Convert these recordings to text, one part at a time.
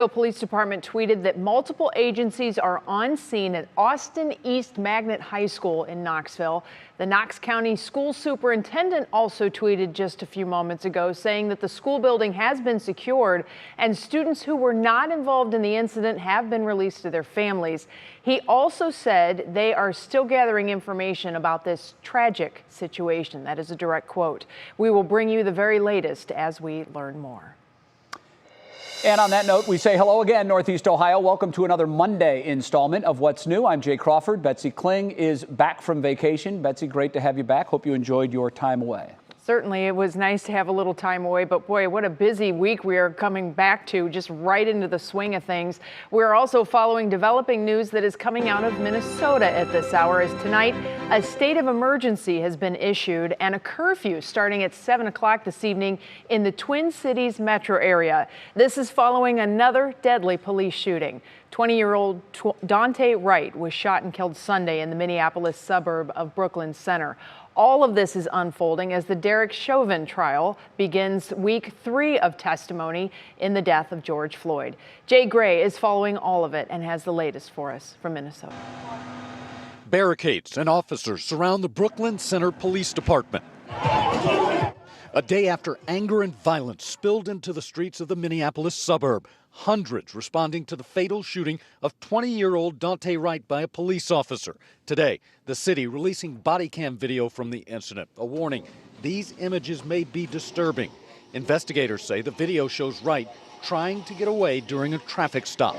Knoxville Police Department tweeted that multiple agencies are on scene at Austin East Magnet High School in Knoxville. The Knox County School Superintendent also tweeted just a few moments ago saying that the school building has been secured and students who were not involved in the incident have been released to their families. He also said they are still gathering information about this tragic situation. That is a direct quote. We will bring you the very latest as we learn more. And on that note, we say hello again, Northeast Ohio. Welcome to another Monday installment of What's New. I'm Jay Crawford. Betsy Kling is back from vacation. Betsy, great to have you back. Hope you enjoyed your time away. Certainly, it was nice to have a little time away, but boy, what a busy week we are coming back to, just right into the swing of things. We're also following developing news that is coming out of Minnesota at this hour, as tonight a state of emergency has been issued and a curfew starting at 7 o'clock this evening in the Twin Cities metro area. This is following another deadly police shooting. 20-year-old Dante Wright was shot and killed Sunday in the Minneapolis suburb of Brooklyn Center. All of this is unfolding as the Chauvin trial begins week 3 of testimony in the death of George Floyd. Jay Gray is following all of it and has the latest for us from Minnesota. Barricades and officers surround the Brooklyn Center Police Department. A day after anger and violence spilled into the streets of the Minneapolis suburb, hundreds responding to the fatal shooting of 20-year-old Dante Wright by a police officer. Today, the city releasing body cam video from the incident. A warning, these images may be disturbing. Investigators say the video shows Wright trying to get away during a traffic stop.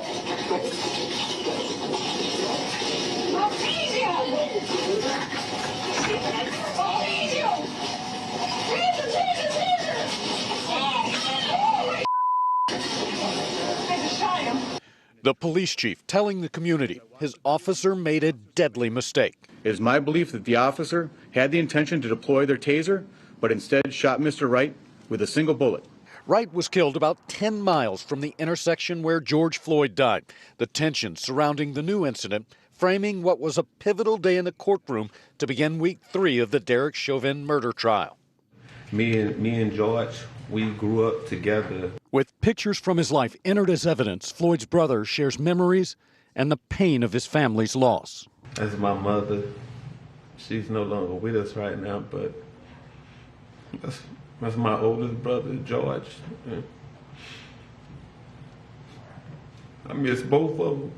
The police chief telling the community his officer made a deadly mistake. It is my belief that the officer had the intention to deploy their taser, but instead shot Mr. Wright with a single bullet. Wright was killed about 10 miles from the intersection where George Floyd died. The tension surrounding the new incident framing what was a pivotal day in the courtroom to begin week 3 of the Chauvin murder trial. Me and George, we grew up together. With pictures from his life entered as evidence, Floyd's brother shares memories and the pain of his family's loss. That's my mother. She's no longer with us right now, but that's my oldest brother, George. I miss both of them.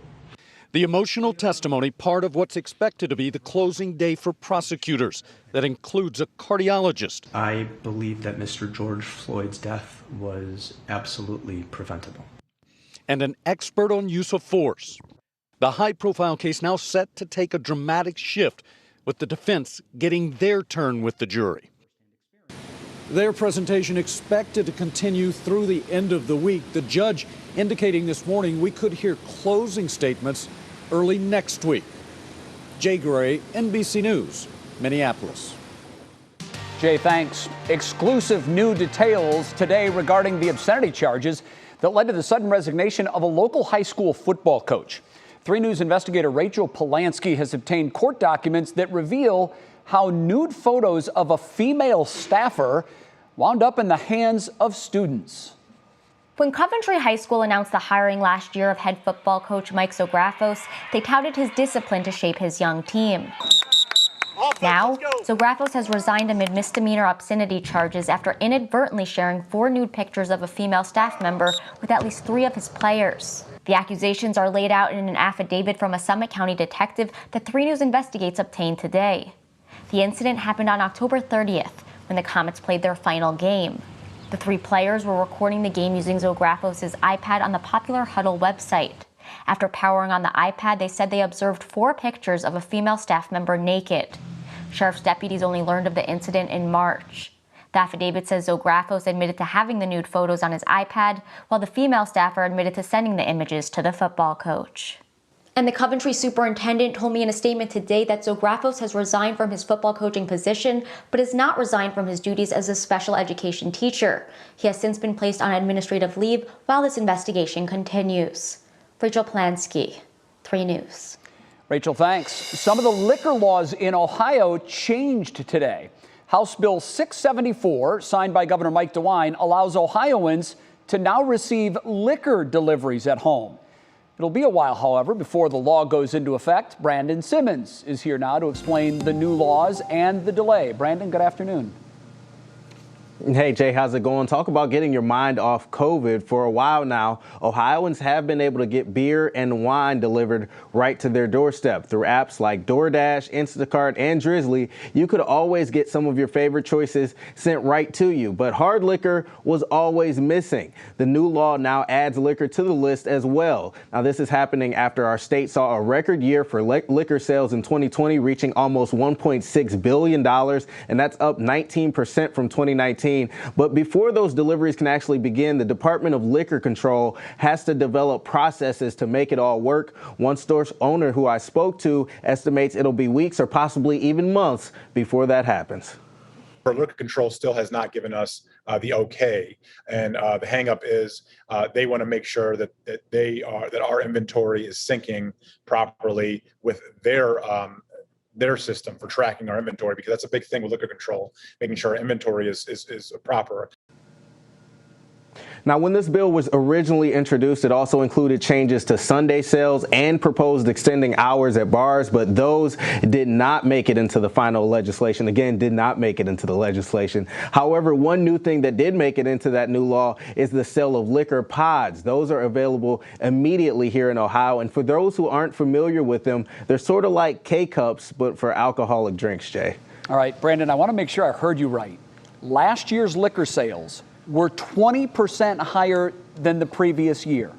The emotional testimony, part of what's expected to be the closing day for prosecutors. That includes a cardiologist. I believe that Mr. George Floyd's death was absolutely preventable. And an expert on use of force. The high-profile case now set to take a dramatic shift, with the defense getting their turn with the jury. Their presentation expected to continue through the end of the week. The judge indicating this morning we could hear closing statements early next week. Jay Gray, NBC News, Minneapolis. Jay, thanks. Exclusive new details today regarding the obscenity charges that led to the sudden resignation of a local high school football coach. 3 News investigator Rachel Polanski has obtained court documents that reveal how nude photos of a female staffer wound up in the hands of students. When Coventry High School announced the hiring last year of head football coach Mike Zographos, they touted his discipline to shape his young team. Now, Zographos has resigned amid misdemeanor obscenity charges after inadvertently sharing 4 nude pictures of a female staff member with at least 3 of his players. The accusations are laid out in an affidavit from a Summit County detective that 3 News Investigates obtained today. The incident happened on October 30th, when the Comets played their final game. The 3 players were recording the game using Zographos' iPad on the popular Huddle website. After powering on the iPad, they said they observed 4 pictures of a female staff member naked. Sheriff's deputies only learned of the incident in March. The affidavit says Zographos admitted to having the nude photos on his iPad, while the female staffer admitted to sending the images to the football coach. And the Coventry superintendent told me in a statement today that Zographos has resigned from his football coaching position, but has not resigned from his duties as a special education teacher. He has since been placed on administrative leave while this investigation continues. Rachel Polanski, 3 News. Rachel, thanks. Some of the liquor laws in Ohio changed today. House Bill 674, signed by Governor Mike DeWine, allows Ohioans to now receive liquor deliveries at home. It'll be a while, however, before the law goes into effect. Brandon Simmons is here now to explain the new laws and the delay. Brandon, good afternoon. Hey, Jay, how's it going? Talk about getting your mind off COVID. For a while now, Ohioans have been able to get beer and wine delivered right to their doorstep through apps like DoorDash, Instacart, and Drizzly. You could always get some of your favorite choices sent right to you, but hard liquor was always missing. The new law now adds liquor to the list as well. Now, this is happening after our state saw a record year for liquor sales in 2020, reaching almost $1.6 billion, and that's up 19% from 2019. But before those deliveries can actually begin, the Department of Liquor Control has to develop processes to make it all work. One store owner who I spoke to estimates it'll be weeks or possibly even months before that happens. Liquor Control still has not given us the okay, and the hangup is they want to make sure that our inventory is syncing properly with their system for tracking our inventory, because that's a big thing with Liquor Control, making sure our inventory is proper. Now, when this bill was originally introduced, it also included changes to Sunday sales and proposed extending hours at bars, but those did not make it into the final legislation. Again, did not make it into the legislation. However, one new thing that did make it into that new law is the sale of liquor pods. Those are available immediately here in Ohio. And for those who aren't familiar with them, they're sort of like K-Cups, but for alcoholic drinks, Jay. All right, Brandon, I want to make sure I heard you right. Last year's liquor sales were 20% higher than the previous year.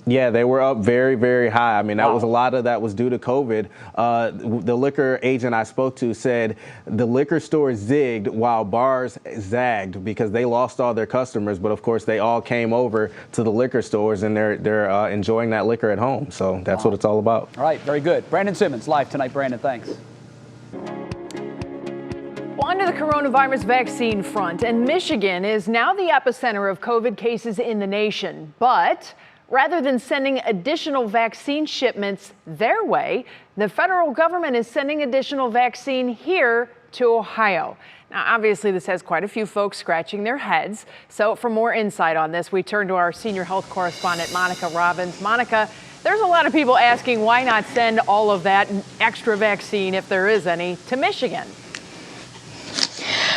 Yeah, they were up very, very high. I mean, that was a lot of that was due to COVID. The liquor agent I spoke to said the liquor stores zigged while bars zagged because they lost all their customers. But of course, they all came over to the liquor stores and they're enjoying that liquor at home. So that's what it's all about. All right, very good. Brandon Simmons live tonight. Brandon, thanks. On to the coronavirus vaccine front, and Michigan is now the epicenter of COVID cases in the nation. But rather than sending additional vaccine shipments their way, the federal government is sending additional vaccine here to Ohio. Now, obviously, this has quite a few folks scratching their heads. So for more insight on this, we turn to our senior health correspondent, Monica Robbins. Monica, there's a lot of people asking why not send all of that extra vaccine, if there is any, to Michigan.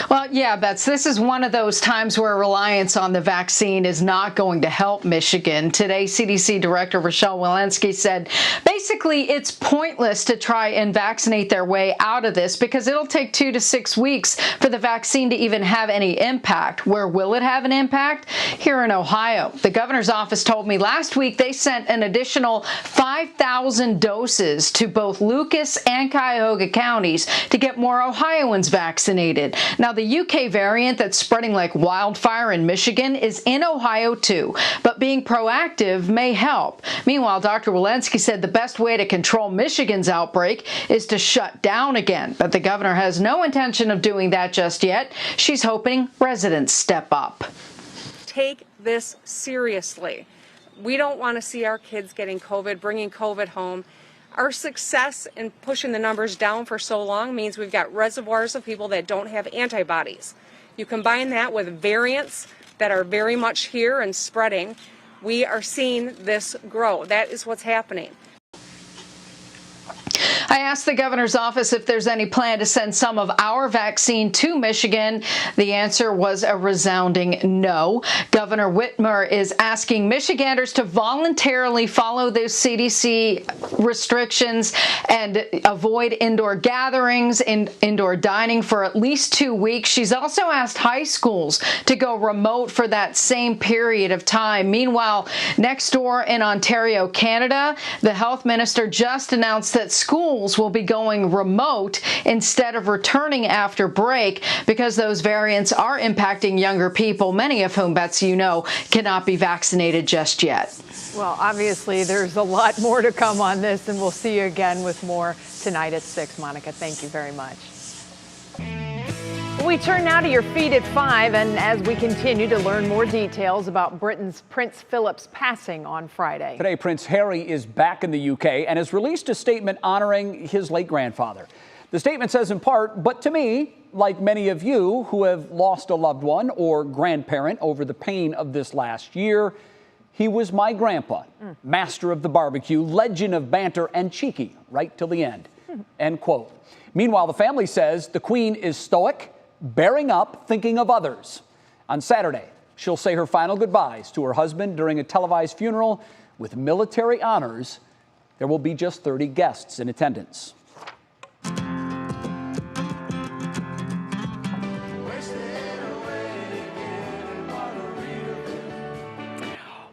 Well, yeah, Bets, this is one of those times where reliance on the vaccine is not going to help Michigan. Today, CDC Director Rochelle Walensky said basically it's pointless to try and vaccinate their way out of this because it'll take 2 to 6 weeks for the vaccine to even have any impact. Where will it have an impact? Here in Ohio. The governor's office told me last week they sent an additional 5,000 doses to both Lucas and Cuyahoga counties to get more Ohioans vaccinated. Now, the UK variant that's spreading like wildfire in Michigan is in Ohio too, but being proactive may help. Meanwhile, Dr. Walensky said the best way to control Michigan's outbreak is to shut down again, but the governor has no intention of doing that just yet. She's hoping residents step up. Take this seriously. We don't want to see our kids getting COVID, bringing COVID home. Our success in pushing the numbers down for so long means we've got reservoirs of people that don't have antibodies. You combine that with variants that are very much here and spreading, we are seeing this grow. That is what's happening. I asked the governor's office if there's any plan to send some of our vaccine to Michigan. The answer was a resounding no. Governor Whitmer is asking Michiganders to voluntarily follow those CDC restrictions and avoid indoor gatherings and indoor dining for at least 2 weeks. She's also asked high schools to go remote for that same period of time. Meanwhile, next door in Ontario, Canada, the health minister just announced that schools will be going remote instead of returning after break because those variants are impacting younger people, many of whom, Betsy, you know, cannot be vaccinated just yet. Well, obviously, there's a lot more to come on this, and we'll see you again with more tonight at 6. Monica, thank you very much. We turn now to your feed at 5, and as we continue to learn more details about Britain's Prince Philip's passing on Friday. Today, Prince Harry is back in the UK and has released a statement honoring his late grandfather. The statement says in part, but to me, like many of you who have lost a loved one or grandparent over the pain of this last year, he was my grandpa, master of the barbecue, legend of banter, and cheeky right till the end. End quote. Meanwhile, the family says the Queen is stoic, bearing up, thinking of others. On Saturday, she'll say her final goodbyes to her husband during a televised funeral with military honors. There will be just 30 guests in attendance.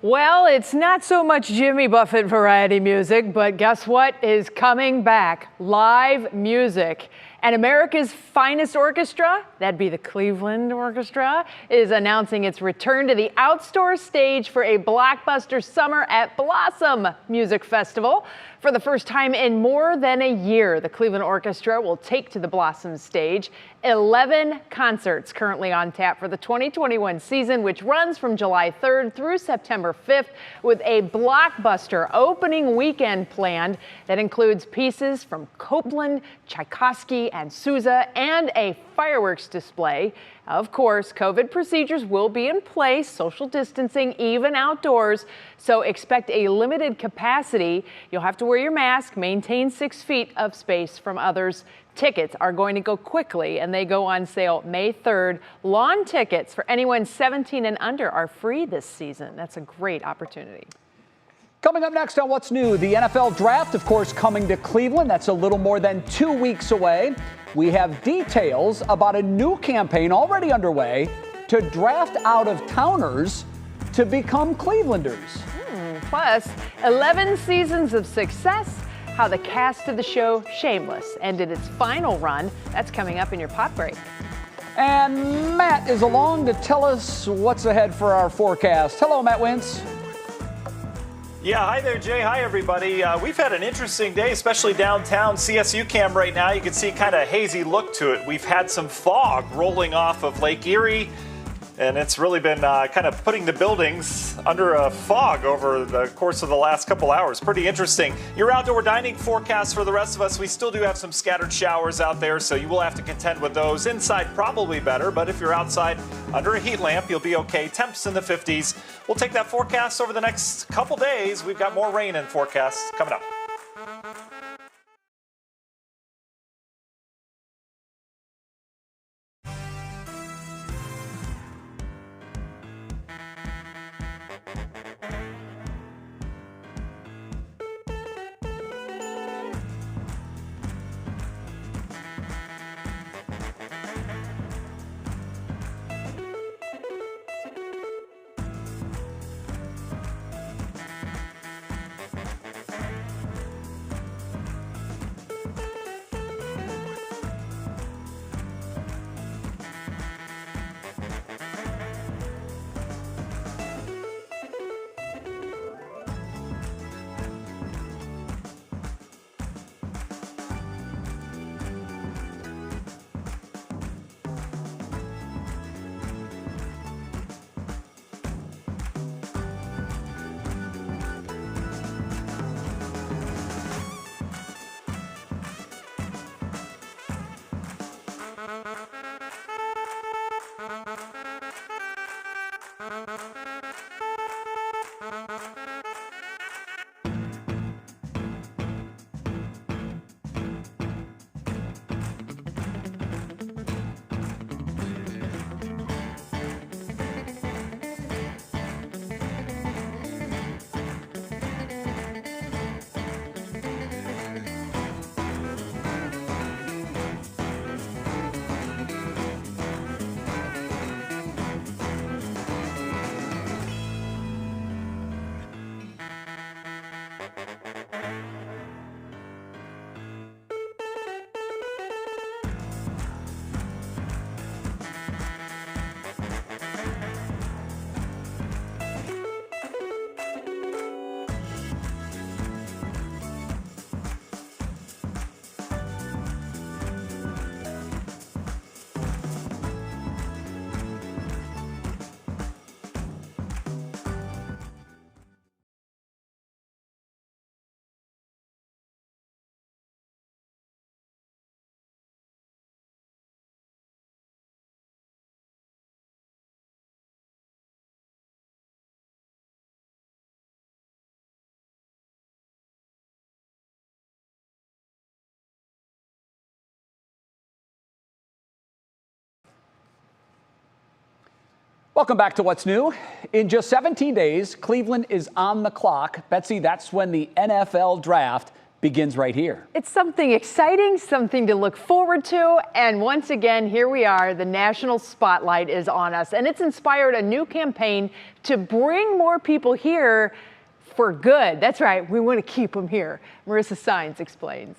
Well, it's not so much Jimmy Buffett variety music, but guess what is coming back? Live music. And America's finest orchestra, that'd be the Cleveland Orchestra, is announcing its return to the outdoor stage for a blockbuster Summer at Blossom Music Festival. For the first time in more than a year, the Cleveland Orchestra will take to the Blossom stage. 11 concerts currently on tap for the 2021 season, which runs from July 3rd through September 5th, with a blockbuster opening weekend planned that includes pieces from Copland, Tchaikovsky, and Sousa, and a fireworks display. Of course, COVID procedures will be in place, social distancing, even outdoors, so expect a limited capacity. You'll have to wear your mask, maintain 6 feet of space from others. Tickets are going to go quickly, and they go on sale May 3rd. Lawn tickets for anyone 17 and under are free this season. That's a great opportunity. Coming up next on What's New, the NFL Draft, of course, coming to Cleveland. That's a little more than 2 weeks away. We have details about a new campaign already underway to draft out-of-towners to become Clevelanders. Plus, 11 seasons of success, how the cast of the show Shameless ended its final run. That's coming up in your pop break. And Matt is along to tell us what's ahead for our forecast. Hello, Matt Wentz. Yeah, hi there, Jay. Hi, everybody. We've had an interesting day, especially downtown. CSU cam right now, you can see kind of a hazy look to it. We've had some fog rolling off of Lake Erie, and it's really been kind of putting the buildings under a fog over the course of the last couple hours. Pretty interesting. Your outdoor dining forecast for the rest of us, we still do have some scattered showers out there, so you will have to contend with those. Inside, probably better, but if you're outside under a heat lamp, you'll be okay. Temps in the 50s. We'll take that forecast over the next couple days. We've got more rain in forecasts coming up. Welcome back to What's New. In just 17 days, Cleveland is on the clock. Betsy, that's when the NFL draft begins right here. It's something exciting, something to look forward to. And once again, here we are. The national spotlight is on us. And it's inspired a new campaign to bring more people here for good. That's right. We want to keep them here. Marissa Saenz explains.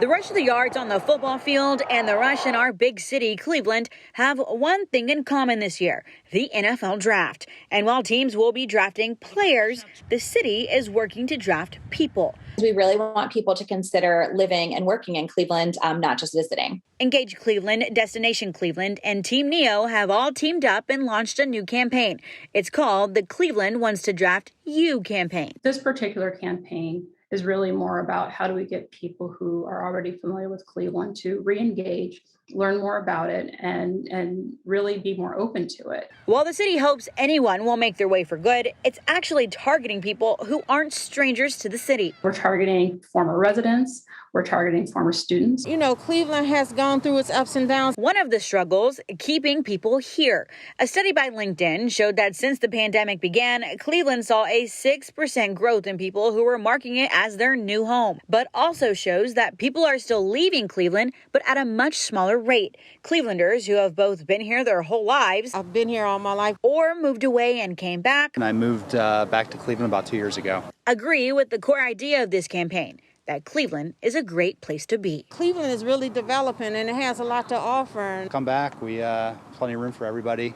The rush of the yards on the football field and the rush in our big city, Cleveland, have one thing in common this year, the NFL draft. And while teams will be drafting players, the city is working to draft people. We really want people to consider living and working in Cleveland, not just visiting. Engage Cleveland, Destination Cleveland, and Team Neo have all teamed up and launched a new campaign. It's called the Cleveland Wants to Draft You campaign. This particular campaign is really more about how do we get people who are already familiar with Cleveland to re-engage, learn more about it, and really be more open to it. While the city hopes anyone will make their way for good, it's actually targeting people who aren't strangers to the city. We're targeting former residents. We're targeting former students. You know, Cleveland has gone through its ups and downs. One of the struggles, keeping people here. A study by LinkedIn showed that since the pandemic began, Cleveland saw a 6% growth in people who were marking it as their new home, but also shows that people are still leaving Cleveland, but at a much smaller rate. Clevelanders who have both been here their whole lives, I've been here all my life, or moved away and came back. And I moved back to Cleveland about 2 years ago. Agree with the core idea of this campaign, that Cleveland is a great place to be. Cleveland is really developing and it has a lot to offer. Come back. We plenty of room for everybody.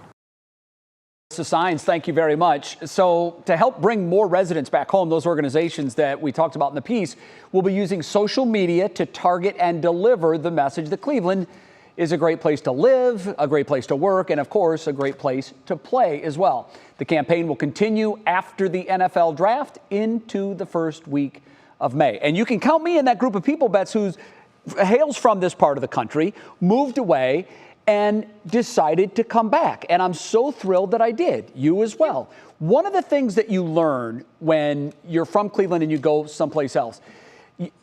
Marissa Saenz, thank you very much. So to help bring more residents back home, those organizations that we talked about in the piece will be using social media to target and deliver the message that Cleveland is a great place to live, a great place to work, and of course, a great place to play as well. The campaign will continue after the NFL draft into the first week of May. And you can count me in that group of people, Bets, who hails from this part of the country, moved away, and decided to come back. And I'm so thrilled that I did. You as well. One of the things that you learn when you're from Cleveland and you go someplace else,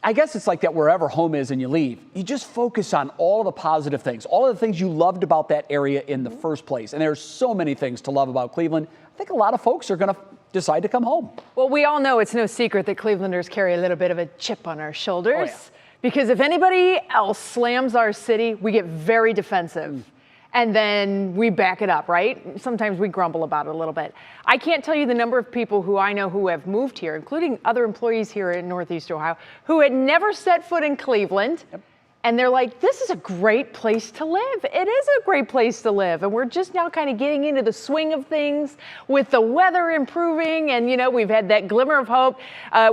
I guess it's like that wherever home is and you leave, you just focus on all of the positive things, all of the things you loved about that area in the first place. And there's so many things to love about Cleveland. I think a lot of folks are going to decide to come home. Well, we all know it's no secret that Clevelanders carry a little bit of a chip on our shoulders. Oh, yeah. Because if anybody else slams our city, we get very defensive. And then we back it up, right? Sometimes we grumble about it a little bit. I can't tell you the number of people who I know who have moved here, including other employees here in Northeast Ohio, who had never set foot in Cleveland. Yep. And they're like, this is a great place to live. It is a great place to live. And we're just now kind of getting into the swing of things with the weather improving. And, you know, we've had that glimmer of hope.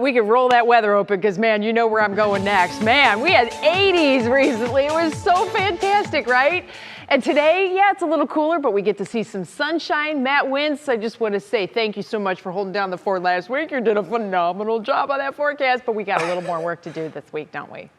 We could roll that weather open because, man, you know where I'm going next. Man, we had 80s recently. It was so fantastic, right? And today, yeah, it's a little cooler, but we get to see some sunshine. Matt Wentz, I just want to say thank you so much for holding down the fort last week. You did a phenomenal job on that forecast, but we got a little more work to do this week, don't we?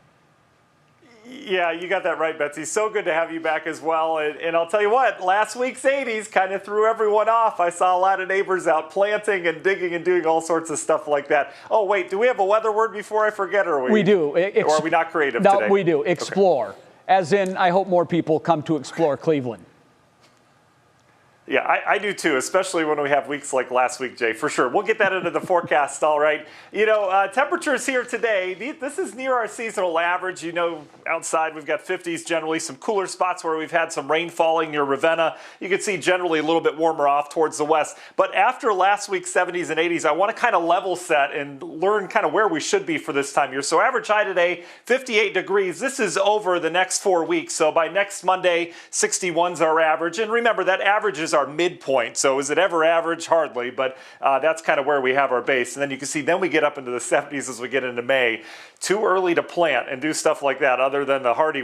Yeah, you got that right, Betsy. So good to have you back as well. And I'll tell you what, last week's 80s kind of threw everyone off. I saw a lot of neighbors out planting and digging and doing all sorts of stuff like that. Oh, wait, do we have a weather word before I forget? Or we do. Or are we not creative today? No, we do. Explore. Okay. As in, I hope more people come to explore Cleveland. Yeah, I do too, especially when we have weeks like last week, Jay, for sure. We'll get that into the forecast, all right. You know, temperatures here today, this is near our seasonal average. You know, outside we've got 50s generally, some cooler spots where we've had some rain falling near Ravenna. You can see generally a little bit warmer off towards the west. But after last week's 70s and 80s, I want to kind of level set and learn kind of where we should be for this time of year. So average high today, 58 degrees. This is over the next 4 weeks. So by next Monday, 61's our average. And remember, that average is our midpoint. So is it ever average? Hardly, but that's kind of where we have our base. And then you can see, then we get up into the 70s as we get into May. Too early to plant and do stuff like that other than the hardy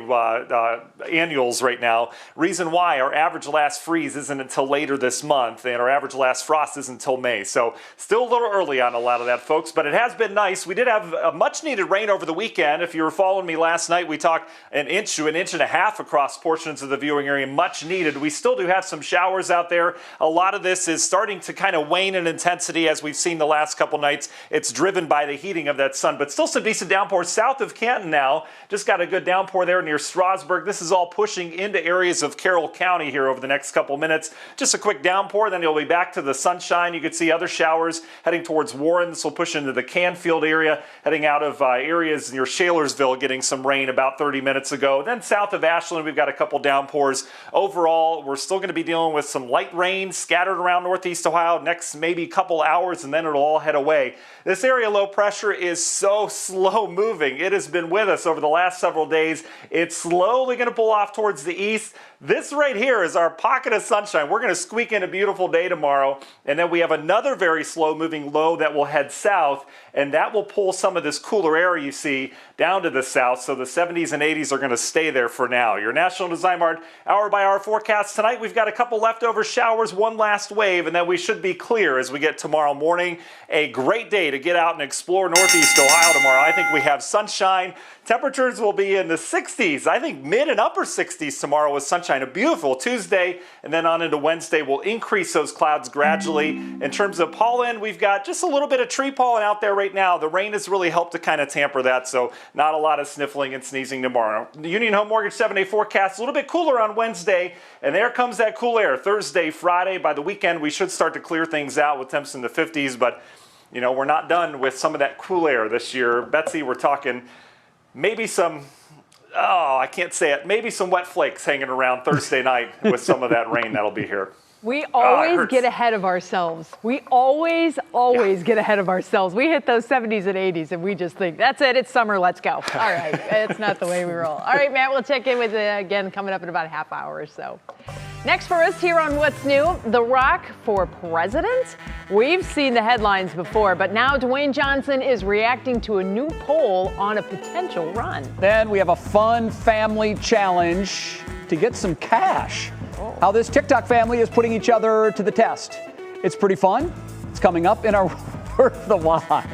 annuals right now. Reason why, our average last freeze isn't until later this month, and our average last frost isn't until May. So still a little early on a lot of that, folks, but it has been nice. We did have a much needed rain over the weekend. If you were following me last night, we talked an inch to an inch and a half across portions of the viewing area, much needed. We still do have some showers out out there. A lot of this is starting to kind of wane in intensity as we've seen the last couple nights. It's driven by the heating of that sun, but still some decent downpours south of Canton now. Just got a good downpour there near Strasburg. This is all pushing into areas of Carroll County here over the next couple minutes. Just a quick downpour, then you'll be back to the sunshine. You can see other showers heading towards Warren. This will push into the Canfield area, heading out of areas near Shalersville, getting some rain about 30 minutes ago. Then south of Ashland, we've got a couple downpours. Overall, we're still going to be dealing with some light rain scattered around northeast Ohio next maybe couple hours, and then it'll all head away. This area low pressure is so slow moving. It has been with us over the last several days. It's slowly going to pull off towards the east. This right here is our pocket of sunshine. We're going to squeak in a beautiful day tomorrow, and then we have another very slow moving low that will head south, and that will pull some of this cooler air you see down to the south. So the 70s and 80s are going to stay there for now. Your National Design Mart hour by hour forecast tonight. We've got a couple leftover showers, one last wave, and then we should be clear as we get tomorrow morning. A great day to get out and explore northeast Ohio tomorrow. I think we have sunshine. Temperatures will be in the 60s. I think mid and upper 60s tomorrow with sunshine. A beautiful Tuesday, and then on into Wednesday, we'll increase those clouds gradually. In terms of pollen, we've got just a little bit of tree pollen out there right now. The rain has really helped to kind of tamper that, so not a lot of sniffling and sneezing tomorrow. The Union Home Mortgage 7-day forecast, a little bit cooler on Wednesday, and there comes that cool air. Thursday, Friday, by the weekend, we should start to clear things out with temps in the 50s, but you know, we're not done with some of that cool air this year. Betsy, we're talking maybe some, I can't say it, maybe some wet flakes hanging around Thursday night with some of that rain that'll be here. We always get ahead of ourselves. We always get ahead of ourselves. We hit those 70s and 80s and we just think, that's it, it's summer, let's go. All right, it's not the way we roll. All right, Matt, we'll check in with you again coming up in about a half hour or so. Next for us here on What's New, The Rock for president? We've seen the headlines before, but now Dwayne Johnson is reacting to a new poll on a potential run. Then we have a fun family challenge to get some cash. How this TikTok family is putting each other to the test. It's pretty fun. It's coming up in our Worth the Watch.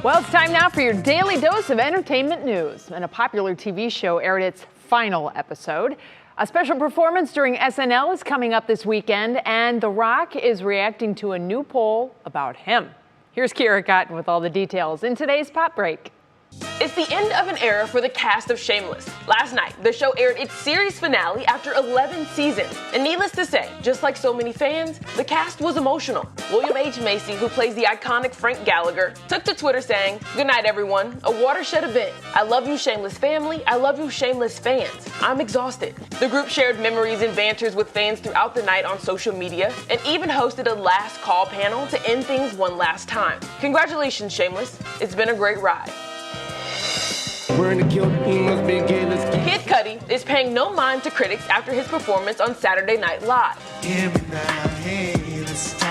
Well, it's time now for your daily dose of entertainment news. And a popular TV show aired its final episode. A special performance during SNL is coming up this weekend, and The Rock is reacting to a new poll about him. Here's Kira Cotton with all the details in today's Pop Break. It's the end of an era for the cast of Shameless. Last night, the show aired its series finale after 11 seasons. And needless to say, just like so many fans, the cast was emotional. William H. Macy, who plays the iconic Frank Gallagher, took to Twitter saying, "Good night, everyone. A watershed event. I love you, Shameless family. I love you, Shameless fans. I'm exhausted." The group shared memories and banters with fans throughout the night on social media and even hosted a last call panel to end things one last time. Congratulations, Shameless. It's been a great ride. Kid Cudi is paying no mind to critics after his performance on Saturday Night Live.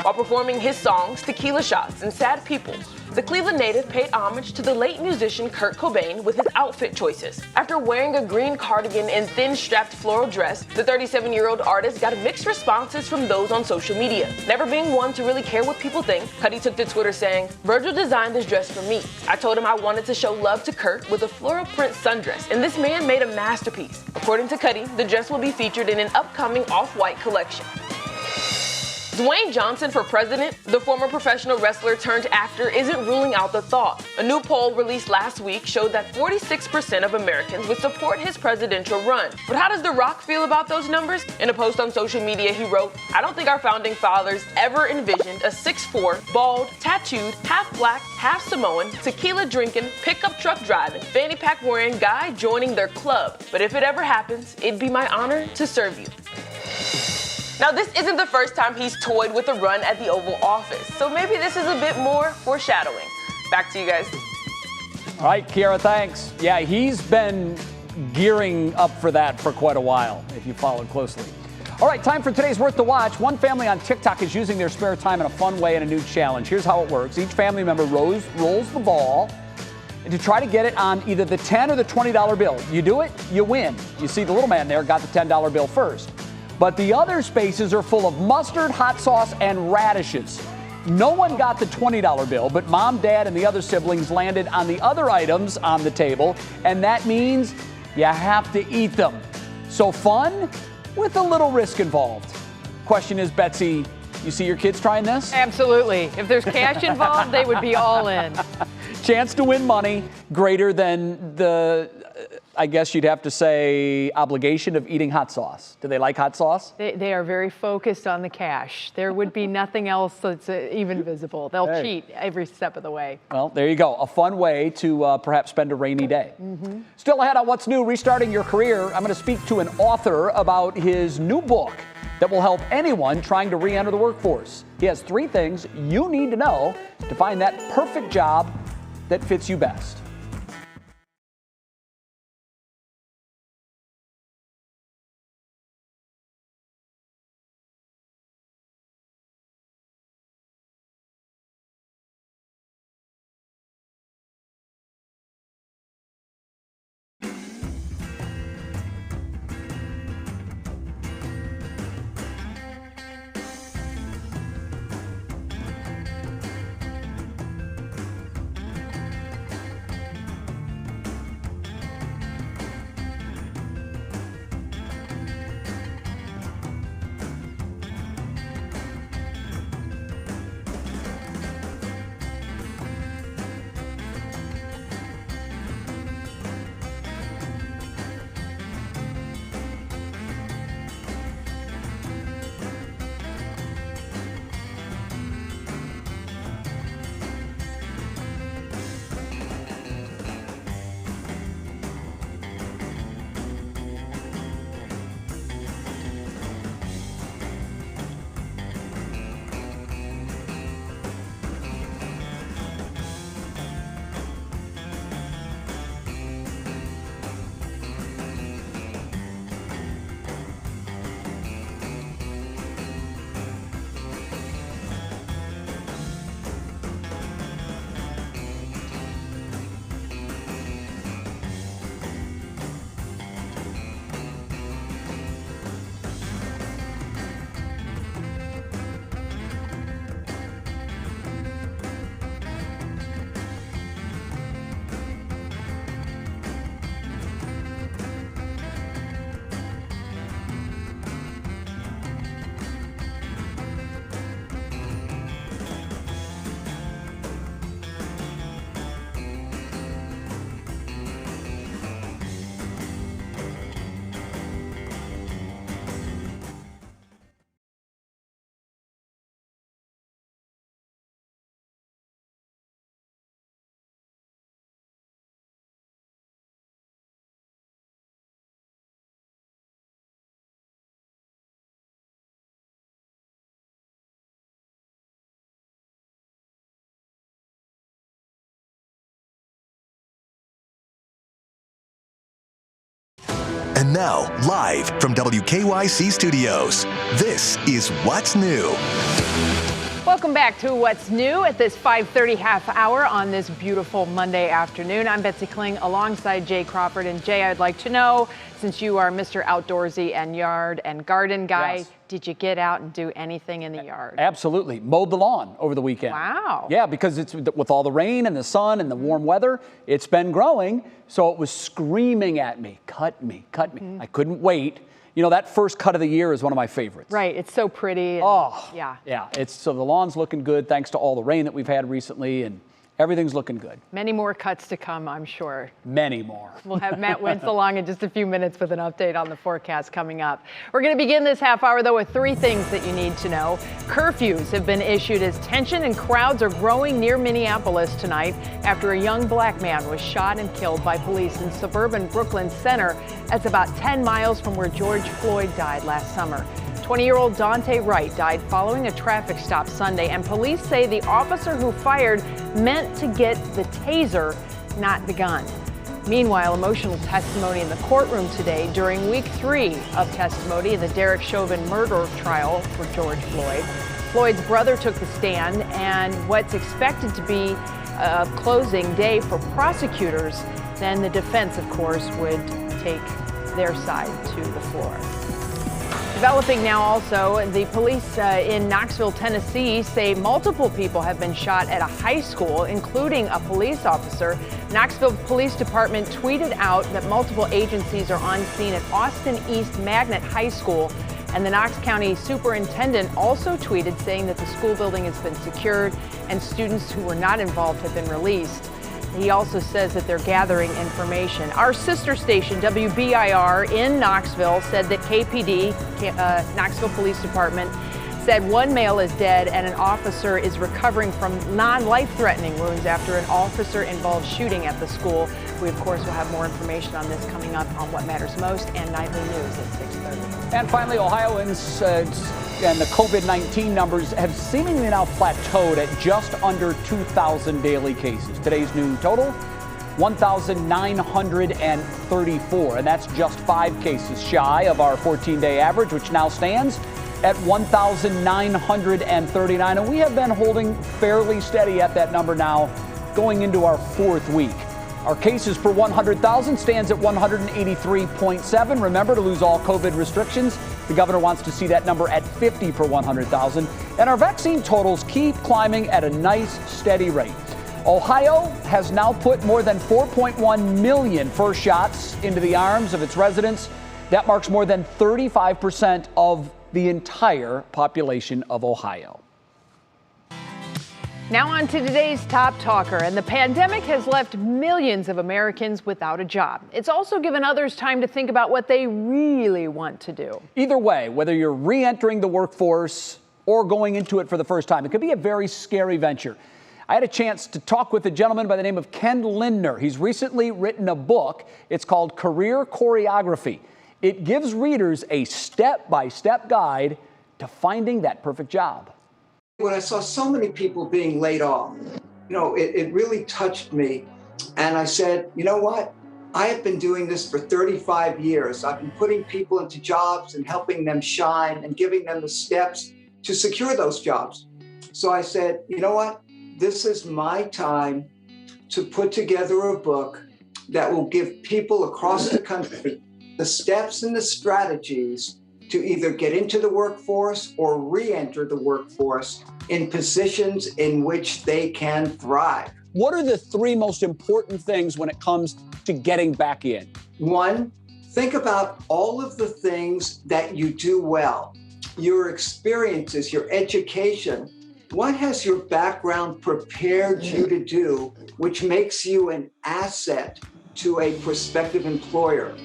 While performing his songs Tequila Shots and Sad People, the Cleveland native paid homage to the late musician Kurt Cobain with his outfit choices. After wearing a green cardigan and thin strapped floral dress, the 37-year-old artist got mixed responses from those on social media. Never being one to really care what people think, Cudi took to Twitter saying, "Virgil designed this dress for me. I told him I wanted to show love to Kurt with a floral print sundress, and this man made a masterpiece." According to Cudi, the dress will be featured in an upcoming Off-White collection. Dwayne Johnson for president, the former professional wrestler turned actor isn't ruling out the thought. A new poll released last week showed that 46% of Americans would support his presidential run. But how does The Rock feel about those numbers? In a post on social media, he wrote, "I don't think our founding fathers ever envisioned a 6'4", bald, tattooed, half black, half Samoan, tequila drinking, pickup truck driving, fanny pack wearing guy joining their club. But if it ever happens, it'd be my honor to serve you." Now, this isn't the first time he's toyed with a run at the Oval Office, so maybe this is a bit more foreshadowing. Back to you guys. All right, Kiara, thanks. Yeah, he's been gearing up for that for quite a while, if you followed closely. All right, time for today's Worth the Watch. One family on TikTok is using their spare time in a fun way in a new challenge. Here's how it works. Each family member rolls the ball to try to get it on either the $10 or the $20 bill. You do it, you win. You see the little man there got the $10 bill first. But the other spaces are full of mustard, hot sauce, and radishes. No one got the $20 bill, but mom, dad, and the other siblings landed on the other items on the table, and that means you have to eat them. So fun with a little risk involved. Question is, Betsy, you see your kids trying this? Absolutely. If there's cash involved, they would be all in. Chance to win money greater than the, I guess you'd have to say, obligation of eating hot sauce. Do they like hot sauce? They are very focused on the cash. There would be nothing else that's even visible. They'll cheat every step of the way. Well, there you go. A fun way to perhaps spend a rainy day. Still ahead on What's New, Restarting Your Career. I'm going to speak to an author about his new book that will help anyone trying to re-enter the workforce. He has 3 things you need to know to find that perfect job that fits you best. And now, live from WKYC Studios, this is What's New. Welcome back to What's New at this 5:30 half hour on this beautiful Monday afternoon. I'm Betsy Kling alongside Jay Crawford. And Jay, I'd like to know, since you are Mr. Outdoorsy and yard and garden guy, Yes. did you get out and do anything in the yard? Absolutely. Mowed the lawn over the weekend. Wow. Yeah, because it's with all the rain and the sun and the warm weather, it's been growing. So it was screaming at me, cut me, cut me. I couldn't wait. You know, that first cut of the year is one of my favorites. Right. It's so pretty. And, Oh, yeah. Yeah. So the lawn's looking good thanks to all the rain that we've had recently, and everything's looking good. Many more cuts to come, I'm sure. Many more. We'll have Matt Wentz along in just a few minutes with an update on the forecast coming up. We're going to begin this half hour, though, with three things that you need to know. Curfews have been issued as tension and crowds are growing near Minneapolis tonight after a young black man was shot and killed by police in suburban Brooklyn Center. That's about 10 miles from where George Floyd died last summer. 20-year-old Dante Wright died following a traffic stop Sunday, and police say the officer who fired meant to get the taser, not the gun. Meanwhile, emotional testimony in the courtroom today during week 3 of testimony in the Derek Chauvin murder trial for George Floyd. Floyd's brother took the stand, and what's expected to be a closing day for prosecutors. Then the defense, of course, would take their side to the floor. Developing now also, the police in Knoxville, Tennessee say multiple people have been shot at a high school, including a police officer. Knoxville Police Department tweeted out that multiple agencies are on scene at Austin East Magnet High School. And the Knox County Superintendent also tweeted saying that the school building has been secured and students who were not involved have been released. He also says that they're gathering information. Our sister station, WBIR in Knoxville, said that KPD, Knoxville Police Department, said one male is dead and an officer is recovering from non-life-threatening wounds after an officer-involved shooting at the school. We, of course, will have more information on this coming up on What Matters Most and Nightly News at 6:30. And finally, Ohioans and the COVID-19 numbers have seemingly now plateaued at just under 2,000 daily cases. Today's new total, 1,934, and that's just 5 cases shy of our 14-day average, which now stands at 1,939. And we have been holding fairly steady at that number now going into our 4th week. Our cases per 100,000 stands at 183.7. Remember, to lose all COVID restrictions, the governor wants to see that number at 50 per 100,000. And our vaccine totals keep climbing at a nice, steady rate. Ohio has now put more than 4.1 million first shots into the arms of its residents. That marks more than 35% of the entire population of Ohio. Now on to today's top talker, and the pandemic has left millions of Americans without a job. It's also given others time to think about what they really want to do. Either way, whether you're re-entering the workforce or going into it for the first time, it could be a very scary venture. I had a chance to talk with a gentleman by the name of Ken Lindner. He's recently written a book. It's called Career Choreography. It gives readers a step-by-step guide to finding that perfect job. When I saw so many people being laid off, it really touched me. And I said, you know what? I have been doing this for 35 years. I've been putting people into jobs and helping them shine and giving them the steps to secure those jobs. So I said, you know what? This is my time to put together a book that will give people across the country the steps and the strategies to either get into the workforce or re-enter the workforce in positions in which they can thrive. What are the 3 most important things when it comes to getting back in? 1, think about all of the things that you do well, your experiences, your education. What has your background prepared you to do, which makes you an asset to a prospective employer?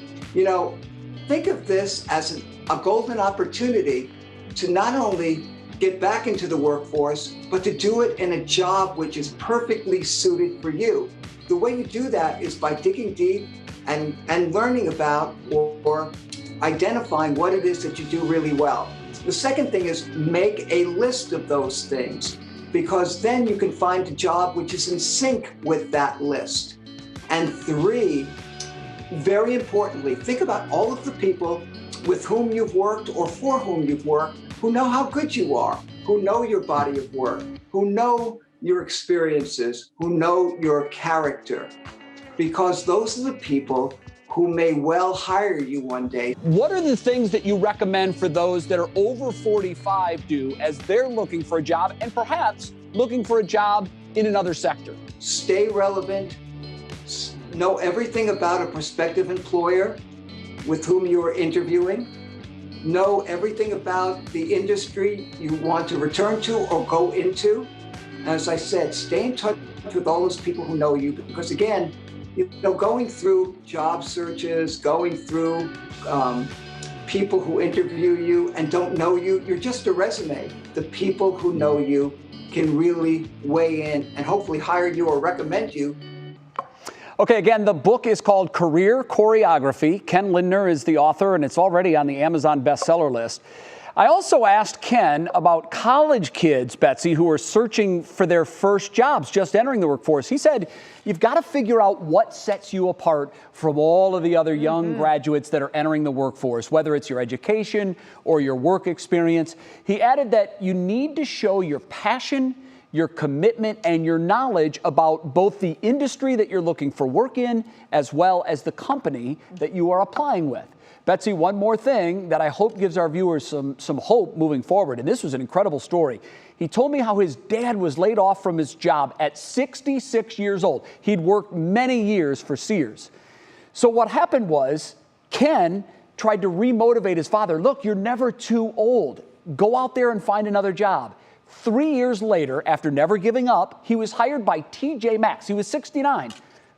Think of this as a golden opportunity to not only get back into the workforce, but to do it in a job which is perfectly suited for you. The way you do that is by digging deep and learning about or identifying what it is that you do really well. The second thing is make a list of those things, because then you can find a job which is in sync with that list. And 3, very importantly, think about all of the people with whom you've worked or for whom you've worked, who know how good you are, who know your body of work, who know your experiences, who know your character, because those are the people who may well hire you one day. What are the things that you recommend for those that are over 45 do as they're looking for a job and perhaps looking for a job in another sector? Stay relevant, know everything about a prospective employer with whom you are interviewing, know everything about the industry you want to return to or go into. As I said, stay in touch with all those people who know you, because again, going through job searches, going through people who interview you and don't know you, you're just a resume. The people who know you can really weigh in and hopefully hire you or recommend you. Okay, again, the book is called Career Choreography. Ken Lindner is the author, and it's already on the Amazon bestseller list. I also asked Ken about college kids, Betsy, who are searching for their first jobs, just entering the workforce. He said, you've got to figure out what sets you apart from all of the other young graduates that are entering the workforce, whether it's your education or your work experience. He added that you need to show your passion, your commitment, and your knowledge about both the industry that you're looking for work in, as well as the company that you are applying with. Betsy, one more thing that I hope gives our viewers some hope moving forward, and this was an incredible story. He told me how his dad was laid off from his job at 66 years old. He'd worked many years for Sears. So what happened was Ken tried to remotivate his father. Look, you're never too old. Go out there and find another job. 3 years later, after never giving up, he was hired by TJ Maxx. He was 69.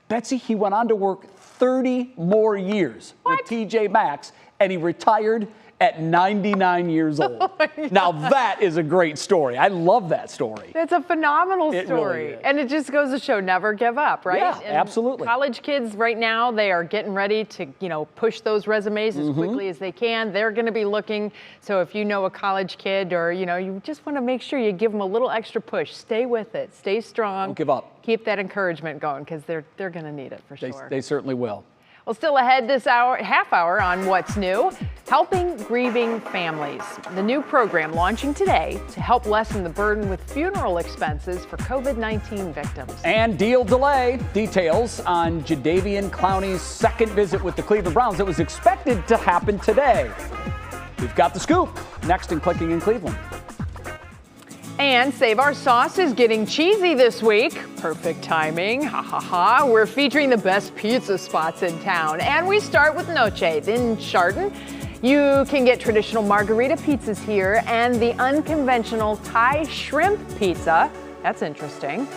Betsy, he went on to work 30 more years with TJ Maxx, and he retired at 99 years old. Now that is a great story. I love that story. It's a phenomenal It story. really is. And it just goes to show never give up, right? Yeah, And absolutely. College kids right now, they are getting ready to, push those resumes as quickly as they can. They're going to be looking. So if you know a college kid or, you just want to make sure you give them a little extra push, stay with it, stay strong. Don't give up. Keep that encouragement going because they're going to need it for sure. They certainly will. Well, still ahead this half hour on What's New, helping grieving families. The new program launching today to help lessen the burden with funeral expenses for COVID-19 victims. And deal delay. Details on Jadeveon Clowney's second visit with the Cleveland Browns that was expected to happen today. We've got the scoop next in Clicking in Cleveland. And Save Our Sauce is getting cheesy this week. Perfect timing, ha ha ha. We're featuring the best pizza spots in town. And we start with Noche in Chardon. You can get traditional margarita pizzas here and the unconventional Thai shrimp pizza. That's interesting,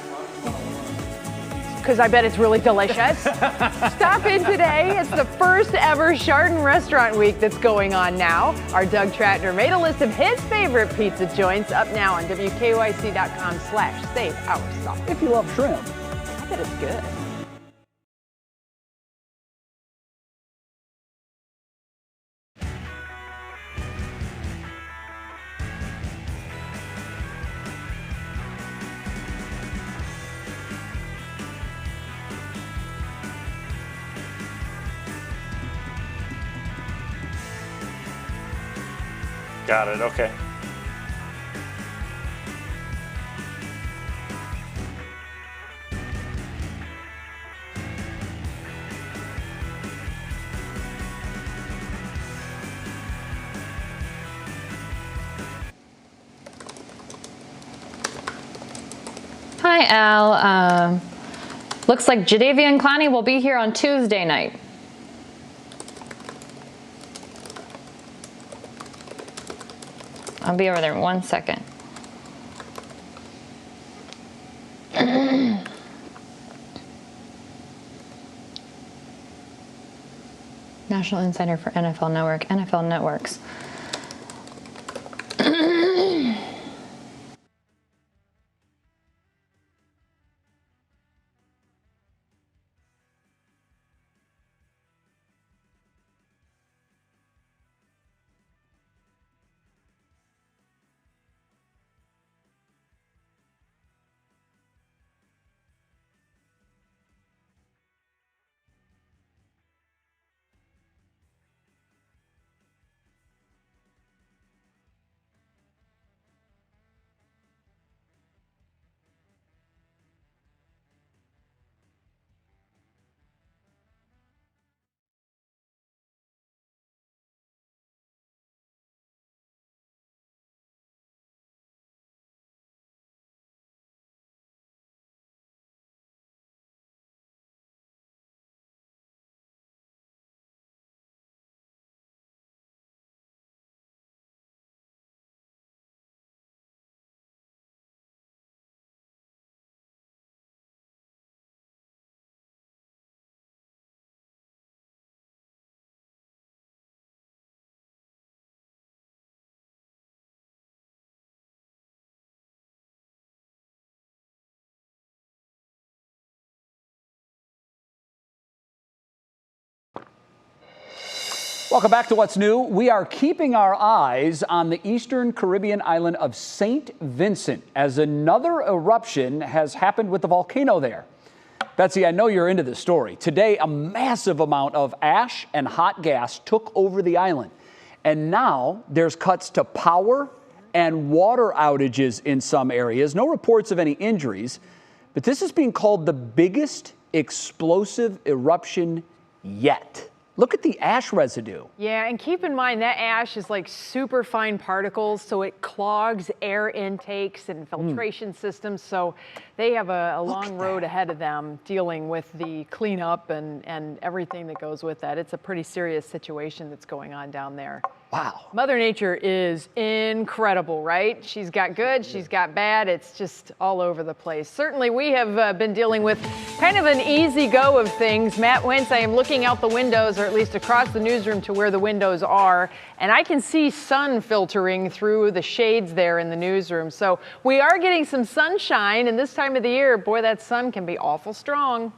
because I bet it's really delicious. Stop in today. It's the first ever Chardon Restaurant Week that's going on now. Our Doug Tratner made a list of his favorite pizza joints, up now on WKYC.com/SaveOurSauce. If you love shrimp. I bet it's good. Got it, okay. Hi, Al. Looks like Jadeveon Clowney will be here on Tuesday night. I'll be over there in 1 second. National Insider for NFL Network, NFL Networks. Welcome back to What's New. We are keeping our eyes on the eastern Caribbean island of St. Vincent as another eruption has happened with the volcano there. Betsy, I know you're into this story. Today, a massive amount of ash and hot gas took over the island. And now there's cuts to power and water outages in some areas. No reports of any injuries, but this is being called the biggest explosive eruption yet. Look at the ash residue. Yeah, and keep in mind that ash is like super fine particles, so it clogs air intakes and filtration systems. So they have a long road ahead of them dealing with the cleanup and everything that goes with that. It's a pretty serious situation that's going on down there. Wow. Mother Nature is incredible, right? She's got good, she's got bad. It's just all over the place. Certainly, we have been dealing with kind of an easy go of things. Matt Wentz, I am looking out the windows, or at least across the newsroom to where the windows are, and I can see sun filtering through the shades there in the newsroom. So we are getting some sunshine, and this time of the year, boy, that sun can be awful strong.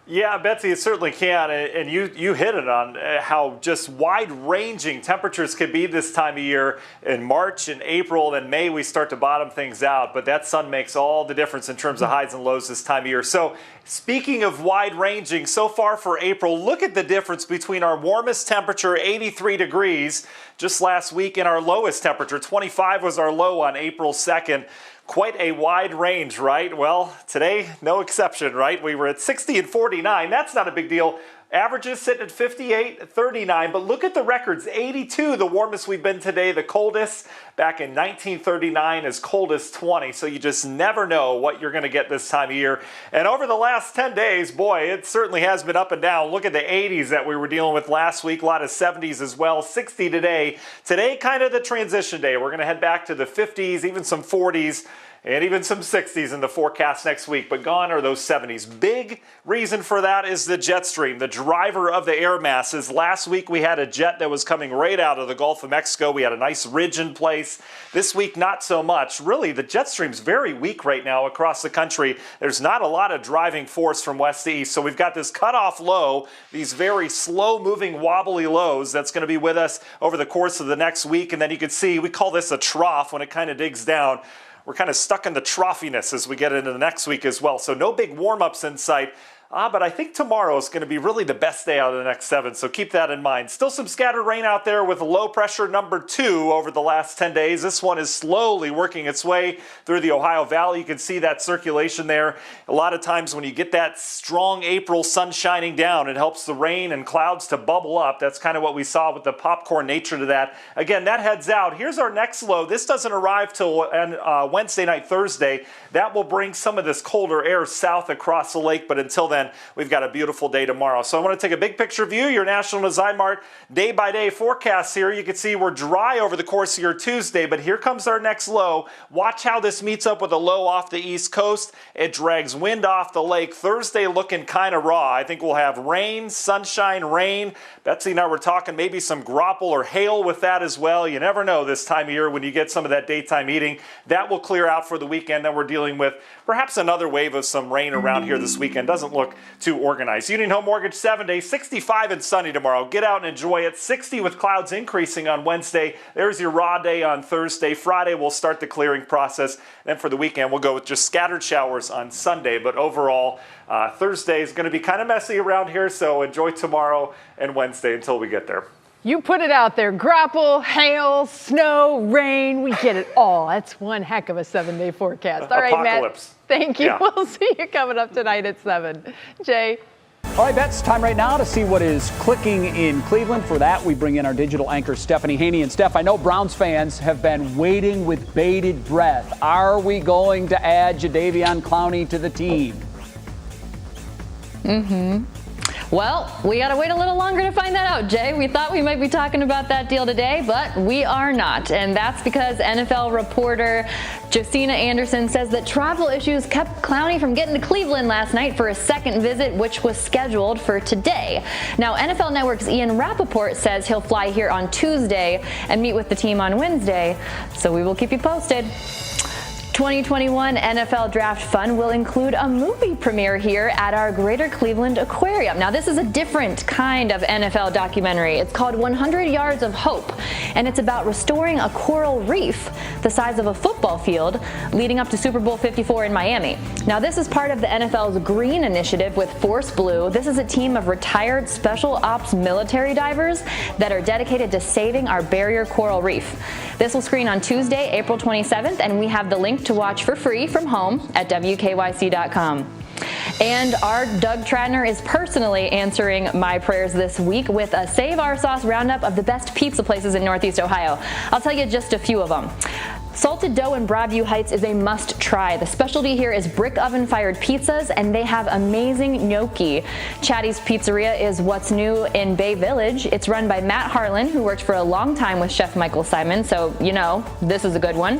Yeah, Betsy, it certainly can, and you hit it on how just wide-ranging temperatures can be this time of year. In March and April and May, we start to bottom things out, but that sun makes all the difference in terms of highs and lows this time of year. So speaking of wide-ranging, so far for April, look at the difference between our warmest temperature, 83 degrees, just last week, and our lowest temperature, 25 was our low on April 2nd. Quite a wide range, right? Well, today, no exception, right? We were at 60 and 49. That's not a big deal. Averages sitting at 58, 39, but look at the records. 82, the warmest we've been today, the coldest back in 1939, as cold as 20. So you just never know what you're going to get this time of year. And over the last 10 days, boy, it certainly has been up and down. Look at the 80s that we were dealing with last week, a lot of 70s as well, 60 today. Today, kind of the transition day. We're going to head back to the 50s, even some 40s. And even some 60s in the forecast next week, but gone are those 70s. Big reason for that is the jet stream, the driver of the air masses. Last week we had a jet that was coming right out of the Gulf of Mexico. We had a nice ridge in place. This week, not so much. Really, the jet stream's very weak right now across the country. There's not a lot of driving force from west to east. So we've got this cutoff low, these very slow-moving, wobbly lows that's going to be with us over the course of the next week. And then you can see, we call this a trough when it kind of digs down. We're kind of stuck in the troughiness as we get into the next week as well. So no big warm-ups in sight. But I think tomorrow is going to be really the best day out of the next 7, so keep that in mind. Still some scattered rain out there with low pressure number 2 over the last 10 days. This one is slowly working its way through the Ohio Valley. You can see that circulation there. A lot of times when you get that strong April sun shining down, it helps the rain and clouds to bubble up. That's kind of what we saw with the popcorn nature to that. Again, that heads out. Here's our next low. This doesn't arrive till Wednesday night, Thursday. That will bring some of this colder air south across the lake, but until then, we've got a beautiful day tomorrow. So I want to take a big picture view, your National Design-Mart day-by-day forecast here. You can see we're dry over the course of your Tuesday, but here comes our next low. Watch how this meets up with a low off the East Coast. It drags wind off the lake. Thursday looking kind of raw. I think we'll have rain, sunshine, rain. Betsy and I were talking maybe some grapple or hail with that as well. You never know this time of year when you get some of that daytime heating. That will clear out for the weekend. Then we're dealing with perhaps another wave of some rain around here this weekend. Doesn't look too organized. Union Home Mortgage 7-day, 65 and sunny tomorrow. Get out and enjoy it. 60 with clouds increasing on Wednesday. There's your raw day on Thursday. Friday we'll start the clearing process. Then for the weekend we'll go with just scattered showers on Sunday. But overall, Thursday is going to be kind of messy around here, so enjoy tomorrow and Wednesday until we get there. You put it out there. Grapple, hail, snow, rain. We get it all. That's one heck of a 7-day forecast. All right, Apocalypse. Matt. Thank you. Yeah. We'll see you coming up tonight at 7. Jay. All right, Bets, time right now to see what is clicking in Cleveland. For that, we bring in our digital anchor, Stephanie Haney. And Steph, I know Browns fans have been waiting with bated breath. Are we going to add Jadeveon Clowney to the team? Well, we got to wait a little longer to find that out, Jay. We thought we might be talking about that deal today, but we are not. And that's because NFL reporter Josina Anderson says that travel issues kept Clowney from getting to Cleveland last night for a second visit, which was scheduled for today. Now, NFL Network's Ian Rappaport says he'll fly here on Tuesday and meet with the team on Wednesday. So we will keep you posted. 2021 NFL Draft Fun will include a movie premiere here at our Greater Cleveland Aquarium. Now, this is a different kind of NFL documentary. It's called 100 Yards of Hope, and it's about restoring a coral reef the size of a football field leading up to Super Bowl 54 in Miami. Now, this is part of the NFL's Green Initiative with Force Blue. This is a team of retired special ops military divers that are dedicated to saving our barrier coral reef. This will screen on Tuesday, April 27th, and we have the link to watch for free from home at WKYC.com. And our Doug Tratner is personally answering my prayers this week with a Save Our Sauce roundup of the best pizza places in Northeast Ohio. I'll tell you just a few of them. Salted Dough in Broadview Heights is a must-try. The specialty here is brick oven-fired pizzas, and they have amazing gnocchi. Chatty's Pizzeria is what's new in Bay Village. It's run by Matt Harlan, who worked for a long time with Chef Michael Simon, so you know, this is a good one.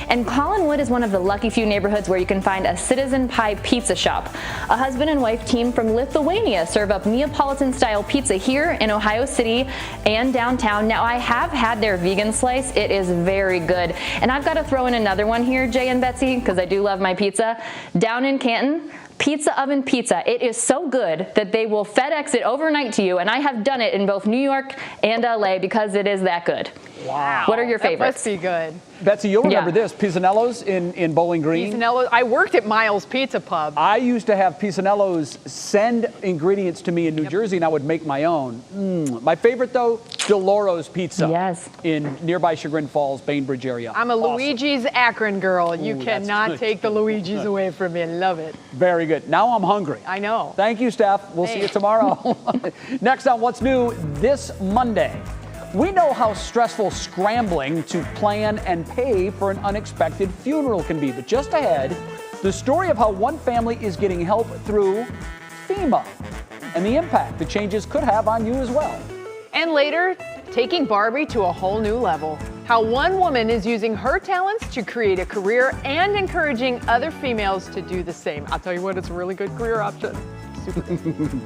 And Collinwood is one of the lucky few neighborhoods where you can find a Citizen Pie pizza shop. A husband and wife team from Lithuania serve up Neapolitan-style pizza here in Ohio City and downtown. Now, I have had their vegan slice. It is very good. And I've got to throw in another one here, Jay and Betsy, because I do love my pizza. Down in Canton, Pizza Oven Pizza. It is so good that they will FedEx it overnight to you, and I have done it in both New York and LA because it is that good. Wow. What are your favorites? That must be good. Betsy, you'll remember this, Pisanello's in Bowling Green. Pisanello's. I worked at Miles Pizza Pub. I used to have Pisanello's send ingredients to me in New Jersey, and I would make my own. My favorite, though, Deloro's Pizza. Yes. In nearby Chagrin Falls, Bainbridge area. I'm a Luigi's Akron girl. You Ooh, cannot that's take the Luigi's away from me. I love it. Very good. Now I'm hungry. I know. Thank you, Steph. We'll see you tomorrow. Next on What's New this Monday. We know how stressful scrambling to plan and pay for an unexpected funeral can be. But just ahead, the story of how one family is getting help through FEMA and the impact the changes could have on you as well. And later, taking Barbie to a whole new level. How one woman is using her talents to create a career and encouraging other females to do the same. I'll tell you what, it's a really good career option. Super.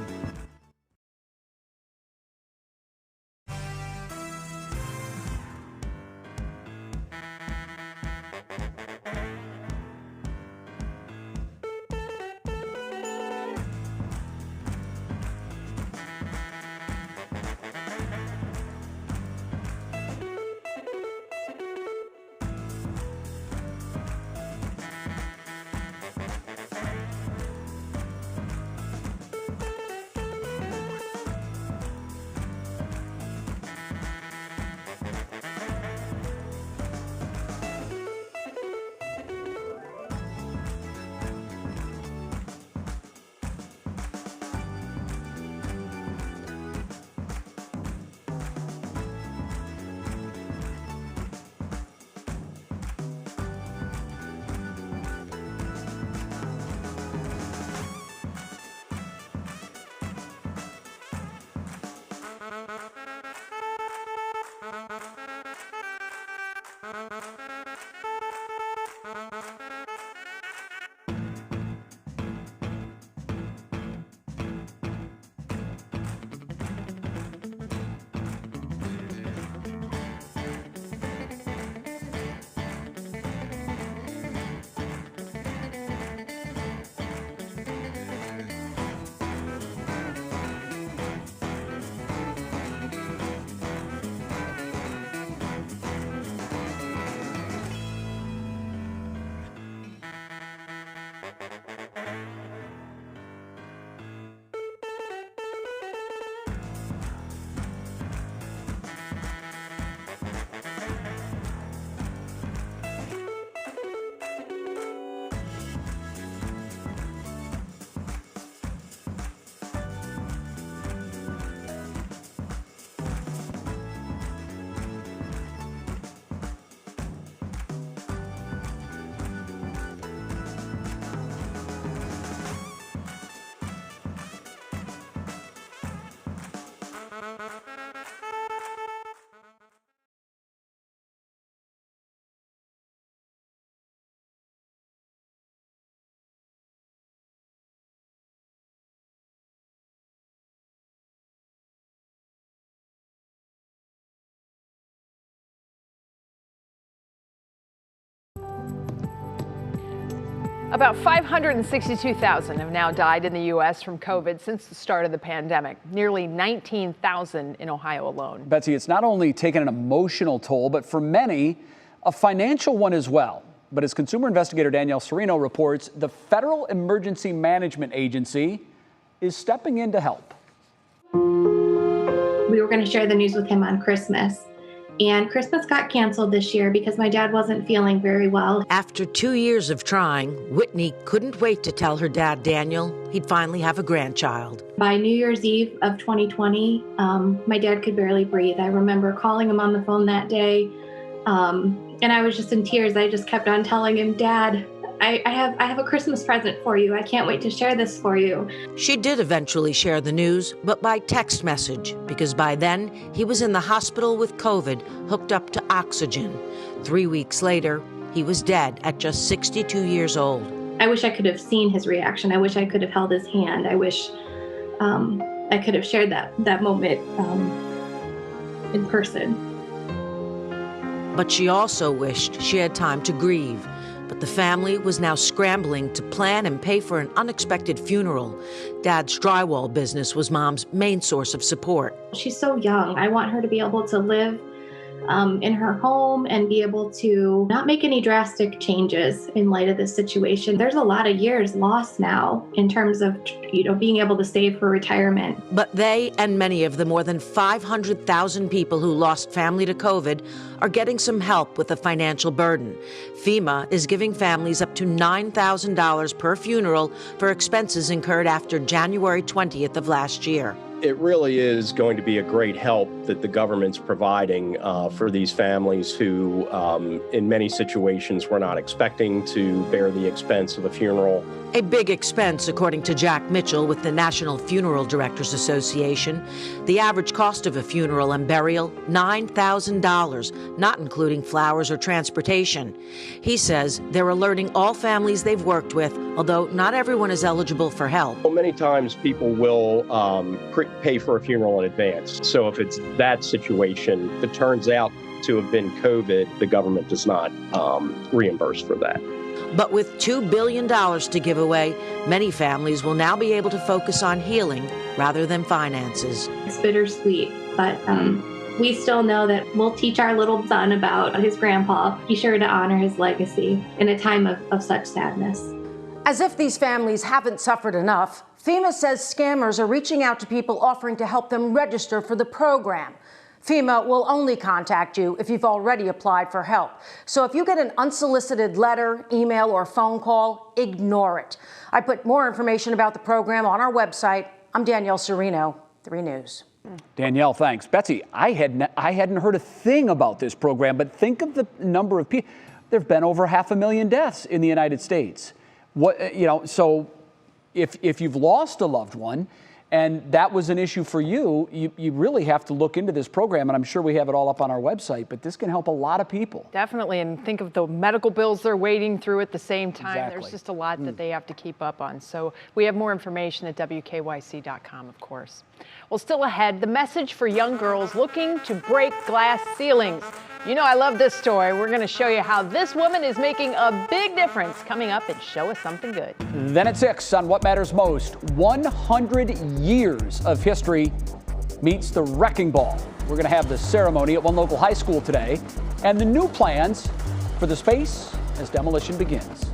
About 562,000 have now died in the U.S. from COVID since the start of the pandemic, nearly 19,000 in Ohio alone. Betsy, it's not only taken an emotional toll, but for many, a financial one as well. But as consumer investigator Danielle Serino reports, the Federal Emergency Management Agency is stepping in to help. We were going to share the news with him on Christmas. And Christmas got canceled this year because my dad wasn't feeling very well. After 2 years of trying, Whitney couldn't wait to tell her dad, Daniel, he'd finally have a grandchild. By New Year's Eve of 2020, my dad could barely breathe. I remember calling him on the phone that day, and I was just in tears. I just kept on telling him, Dad, I have a Christmas present for you. I can't wait to share this for you. She did eventually share the news, but by text message, because by then he was in the hospital with COVID, hooked up to oxygen. 3 weeks later, he was dead at just 62 years old. I wish I could have seen his reaction. I wish I could have held his hand. I wish I could have shared that moment in person. But she also wished she had time to grieve. But the family was now scrambling to plan and pay for an unexpected funeral. Dad's drywall business was Mom's main source of support. She's so young. I want her to be able to live in her home and be able to not make any drastic changes in light of this situation. There's a lot of years lost now in terms of, being able to save for retirement. But they and many of the more than 500,000 people who lost family to COVID are getting some help with the financial burden. FEMA is giving families up to $9,000 per funeral for expenses incurred after January 20th of last year. It really is going to be a great help that the government's providing for these families who, in many situations, were not expecting to bear the expense of a funeral. A big expense, according to Jack Mitchell with the National Funeral Directors Association. The average cost of a funeral and burial, $9,000, not including flowers or transportation. He says they're alerting all families they've worked with, although not everyone is eligible for help. Well, many times people will pay for a funeral in advance. So if it's that situation that turns out to have been COVID, the government does not reimburse for that. But with $2 billion to give away, many families will now be able to focus on healing rather than finances. It's bittersweet, but we still know that we'll teach our little son about his grandpa. Be sure to honor his legacy in a time of such sadness. As if these families haven't suffered enough, FEMA says scammers are reaching out to people offering to help them register for the program. FEMA will only contact you if you've already applied for help. So if you get an unsolicited letter, email, or phone call, ignore it. I put more information about the program on our website. I'm Danielle Serino, 3 News. Danielle, thanks. Betsy, I hadn't heard a thing about this program, but think of the number of people. There have been over 500,000 deaths in the United States. So if you've lost a loved one, and that was an issue for you, you really have to look into this program, and I'm sure we have it all up on our website, but this can help a lot of people. Definitely, and think of the medical bills they're wading through at the same time. Exactly. There's just a lot that they have to keep up on. So we have more information at WKYC.com, of course. Well, still ahead, the message for young girls looking to break glass ceilings. You know I love this story. We're going to show you how this woman is making a big difference. Coming up and Show Us Something Good. Then at 6 on What Matters Most, 100 years of history meets the wrecking ball. We're going to have the ceremony at one local high school today and the new plans for the space as demolition begins.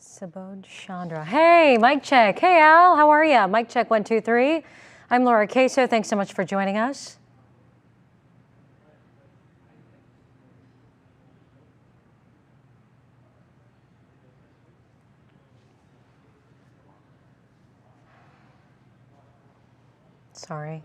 Subodh Chandra. Hey, mic check. Hey, Al, how are you? Mic check 1, 2, 3. I'm Laura Queso. Thanks so much for joining us. Sorry.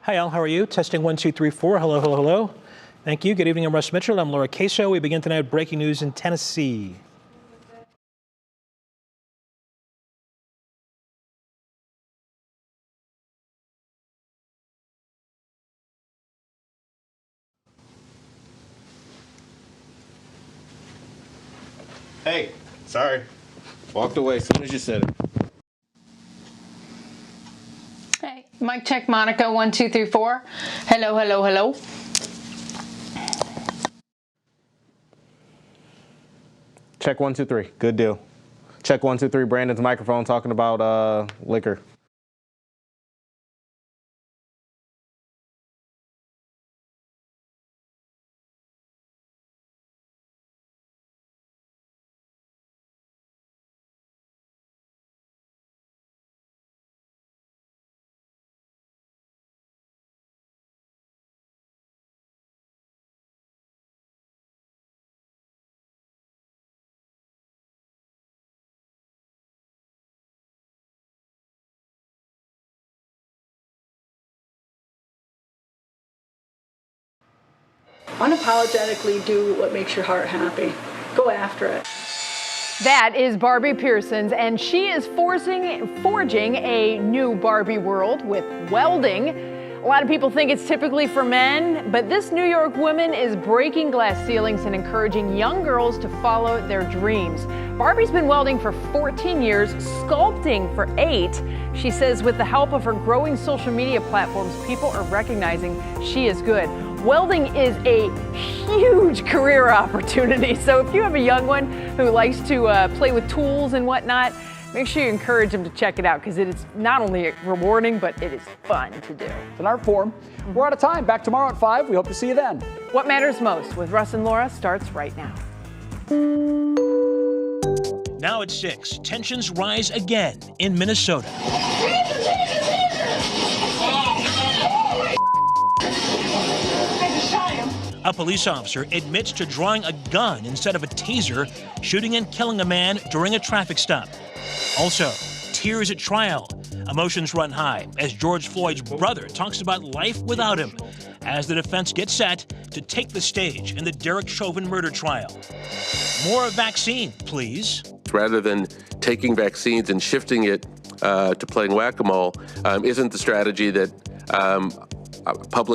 Hi, Al. How are you? Testing 1, 2, 3, 4. Hello, hello, hello. Thank you. Good evening. I'm Russ Mitchell. I'm Laura Queso. We begin tonight with breaking news in Tennessee. Hey, sorry. Walked away as soon as you said it. Hey, mic check, Monica, 1, 2, 3, 4. Hello, hello, hello. Check 1, 2, 3. Good deal. Check 1, 2, 3. Brandon's microphone talking about liquor. Unapologetically do what makes your heart happy. Go after it. That is Barbie Pearsons, and she is forging a new Barbie world with welding. A lot of people think it's typically for men, but this New York woman is breaking glass ceilings and encouraging young girls to follow their dreams. Barbie's been welding for 14 years, sculpting for 8. She says with the help of her growing social media platforms, people are recognizing she is good. Welding is a huge career opportunity, so if you have a young one who likes to play with tools and whatnot, make sure you encourage them to check it out because it is not only rewarding, but it is fun to do. It's an art form. We're out of time. Back tomorrow at 5. We hope to see you then. What Matters Most with Russ and Laura starts right now. Now at 6, tensions rise again in Minnesota. A police officer admits to drawing a gun instead of a taser, shooting and killing a man during a traffic stop. Also, tears at trial. Emotions run high as George Floyd's brother talks about life without him as the defense gets set to take the stage in the Derek Chauvin murder trial. More vaccine, please. Rather than taking vaccines and shifting it to playing whack-a-mole isn't the strategy that public